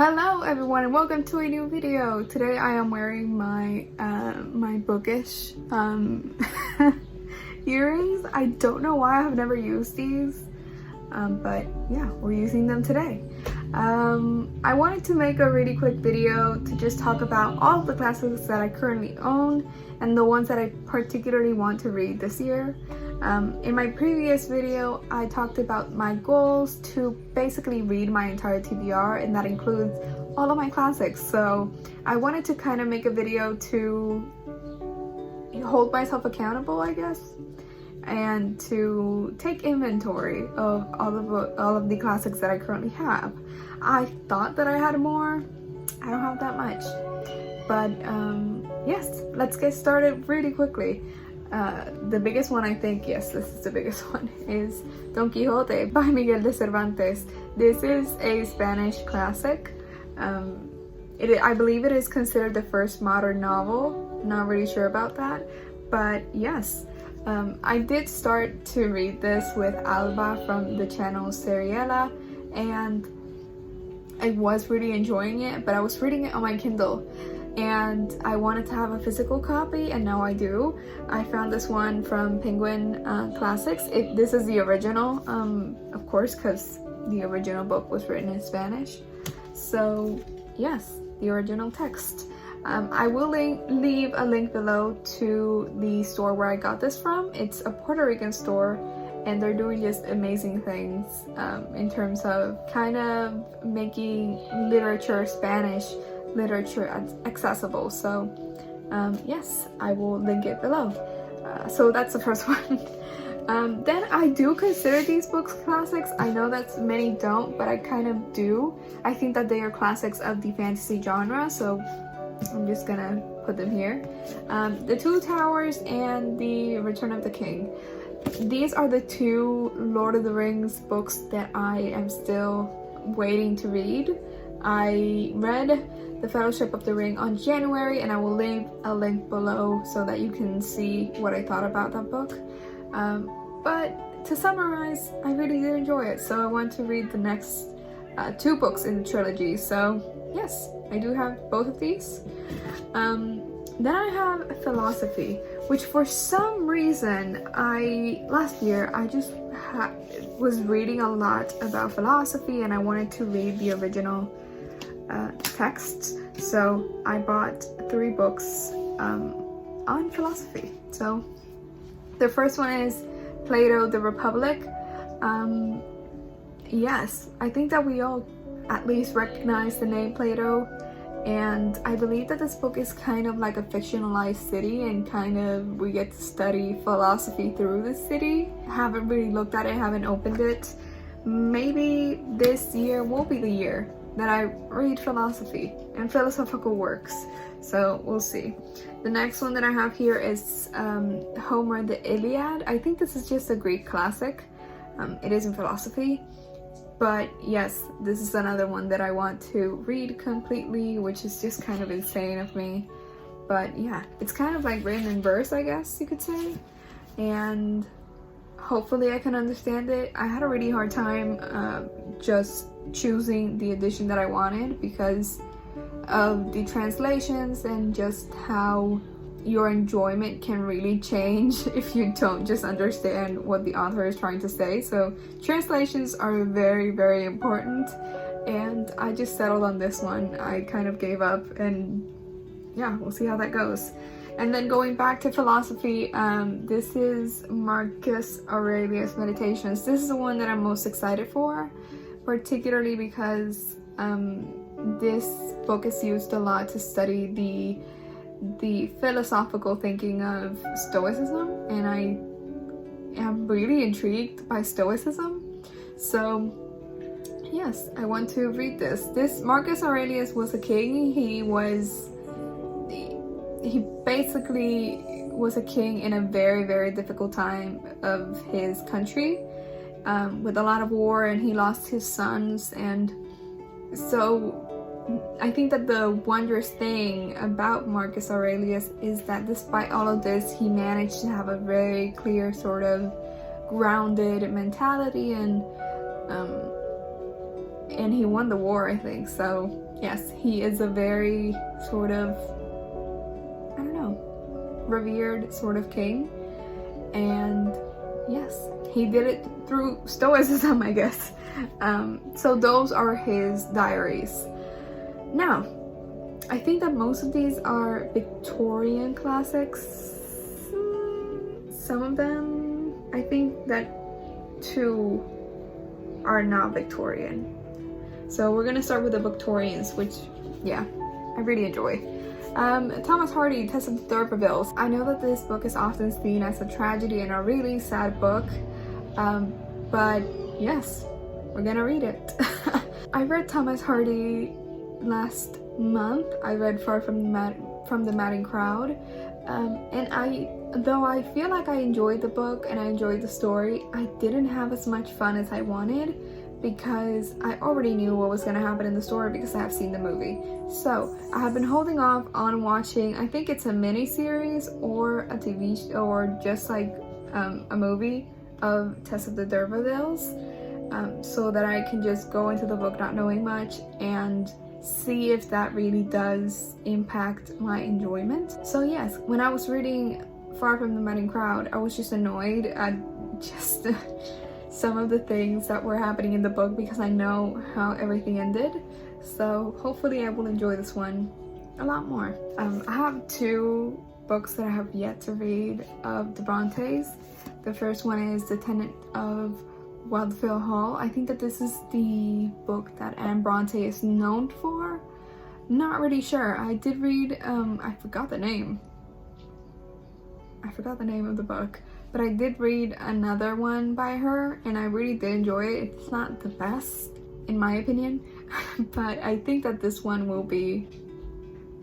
Hello everyone and welcome to a new video. Today I am wearing my my bookish earrings. I don't know why I have never used these, but yeah, we're using them today. I wanted to make a really quick video to just talk about all of the classics that I currently own and the ones that I particularly want to read this year. In my previous video, I talked about my goals to basically read my entire TBR, and that includes all of my classics. So I wanted to kind of make a video to hold myself accountable, I guess, and to take inventory of all of the classics that I currently have. I thought that I had more. I don't have that much, but yes, let's get started really quickly. The biggest one, I think, yes, this is the biggest one, is Don Quixote by Miguel de Cervantes. This is a Spanish classic. I believe it is considered the first modern novel. Not really sure about that, but yes. I did start to read this with Alba from the channel Seriela, and I was really enjoying it, but I was reading it on my Kindle. And I wanted to have a physical copy, and now I do. I found this one from Penguin Classics. This is the original, of course, because the original book was written in Spanish. So yes, the original text. I will leave a link below to the store where I got this from. It's a Puerto Rican store, and they're doing just amazing things in terms of kind of making Spanish literature accessible. So yes, I will link it below. So that's the first one. Then I do consider these books classics. I know that many don't, but I kind of do. I think that they are classics of the fantasy genre, so I'm just gonna put them here. The Two Towers and The Return of the King. These are the two Lord of the Rings books that I am still waiting to read. I read The Fellowship of the Ring on January, and I will leave a link below so that you can see what I thought about that book. But to summarize, I really did enjoy it, so I want to read the next two books in the trilogy. So yes, I do have both of these. Then I have philosophy, which for some reason last year I just was reading a lot about philosophy, and I wanted to read the original texts, so I bought 3 books on philosophy. So the first one is Plato the Republic. Yes, I think that we all at least recognize the name Plato, and I believe that this book is kind of like a fictionalized city, and kind of we get to study philosophy through the city. Haven't really looked at it, haven't opened it. Maybe this year will be the year that I read philosophy and philosophical works, so we'll see. The next one that I have here is Homer the Iliad. I think this is just a Greek classic. It is in philosophy, but yes, this is another one that I want to read completely, which is just kind of insane of me. But yeah, it's kind of like written in verse, I guess you could say, and hopefully I can understand it. I had a really hard time just choosing the edition that I wanted because of the translations and just how your enjoyment can really change if you don't just understand what the author is trying to say. So translations are very, very important, and I just settled on this one. I kind of gave up, and yeah, we'll see how that goes. And then going back to philosophy, this is Marcus Aurelius Meditations. This is the one that I'm most excited for, particularly because this book is used a lot to study the philosophical thinking of Stoicism, and I am really intrigued by Stoicism. So yes, I want to read this. This Marcus Aurelius was a king. He basically was a king in a very, very difficult time of his country, with a lot of war, and he lost his sons. And so I think that the wondrous thing about Marcus Aurelius is that despite all of this, he managed to have a very clear sort of grounded mentality, and and he won the war, I think. So yes, he is a very sort of, I don't know, revered sort of king. And yes, he did it through stoicism, I guess. So those are his diaries. Now, I think that most of these are Victorian classics. Some of them, I think that 2 are not Victorian. So we're gonna start with the Victorians, which, yeah, I really enjoy. Thomas Hardy, Tess of the D'Urbervilles. I know that this book is often seen as a tragedy and a really sad book, but yes, we're gonna read it. I read Thomas Hardy last month. I read Far from the Madding Crowd, and though I feel like I enjoyed the book and I enjoyed the story, I didn't have as much fun as I wanted because I already knew what was going to happen in the story because I have seen the movie. So I have been holding off on watching, I think it's a mini series or a TV show or just like a movie of Tess of the D'Urbervilles, so that I can just go into the book not knowing much and see if that really does impact my enjoyment. So yes, when I was reading Far from the Madding Crowd, I was just annoyed at just some of the things that were happening in the book because I know how everything ended. So hopefully I will enjoy this one a lot more. I have 2 books that I have yet to read of the Brontes. The first one is The Tenant of Wildfell Hall. I think that this is the book that Anne Bronte is known for. Not really sure. I did read, I forgot the name of the book, but I did read another one by her and I really did enjoy it. It's not the best in my opinion, but I think that this one will be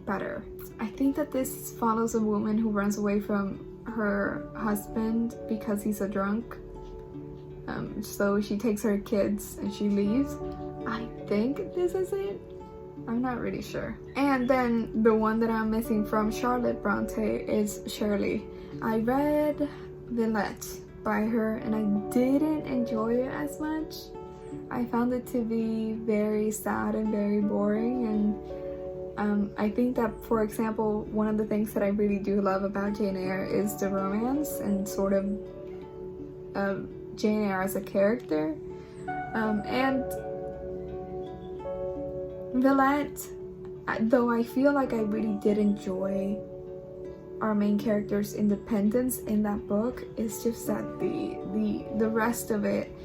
better. I think that this follows a woman who runs away from her husband because he's a drunk. So she takes her kids and she leaves. I think this is it. I'm not really sure. And then the one that I'm missing from Charlotte Bronte is Shirley. I read Villette by her and I didn't enjoy it as much. I found it to be very sad and very boring, and I think that, for example, one of the things that I really do love about Jane Eyre is the romance and sort of Jane Eyre as a character. And Villette, though I feel like I really did enjoy our main character's independence in that book, it's just that the rest of it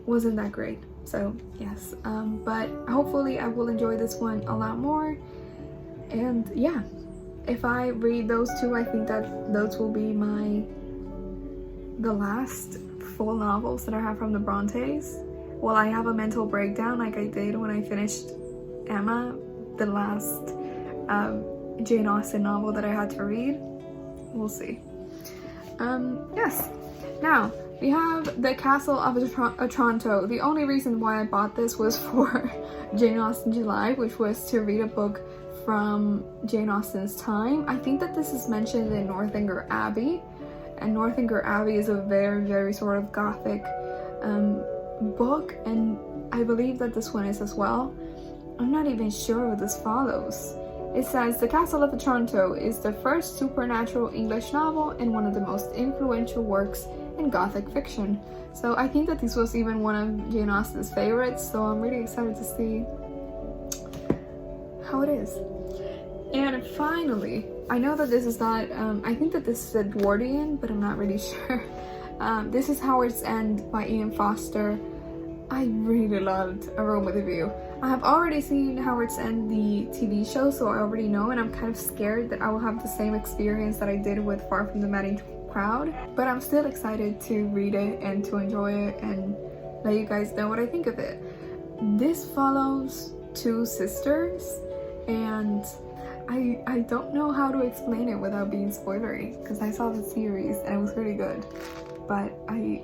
wasn't that great. So yes, but hopefully I will enjoy this one a lot more. And yeah, if I read those 2, I think that those will be the last full novels that I have from the Brontes. Well, I have a mental breakdown like I did when I finished Emma, the last Jane Austen novel that I had to read. We'll see. Yes. Now, we have The Castle of Otranto. The only reason why I bought this was for Jane Austen July, which was to read a book from Jane Austen's time. I think that this is mentioned in Northanger Abbey, and Northanger Abbey is a very, very sort of gothic book, and I believe that this one is as well. I'm not even sure what this follows. It says, The Castle of Otranto is the first supernatural English novel and one of the most influential works in Gothic fiction. So I think that this was even one of Jane Austen's favorites, so I'm really excited to see how it is. And finally, I know that this is not, I think that this is Edwardian, but I'm not really sure. This is Howard's End by Ian Foster. I really loved A Room with a View. I have already seen Howard's End, the TV show, so I already know, and I'm kind of scared that I will have the same experience that I did with Far from the Madding Crowd. But I'm still excited to read it and to enjoy it and let you guys know what I think of it. This follows 2 sisters, and I don't know how to explain it without being spoilery, because I saw the series and it was really good, but I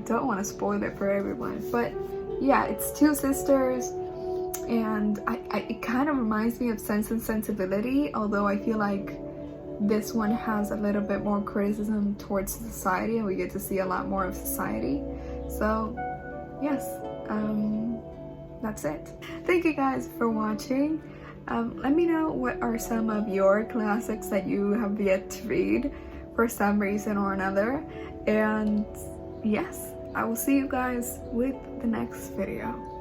don't want to spoil it for everyone. But yeah, it's 2 sisters, and it kind of reminds me of Sense and Sensibility, although I feel like this one has a little bit more criticism towards society and we get to see a lot more of society. So yes, that's it. Thank you guys for watching. Let me know what are some of your classics that you have yet to read for some reason or another. And yes, I will see you guys with the next video.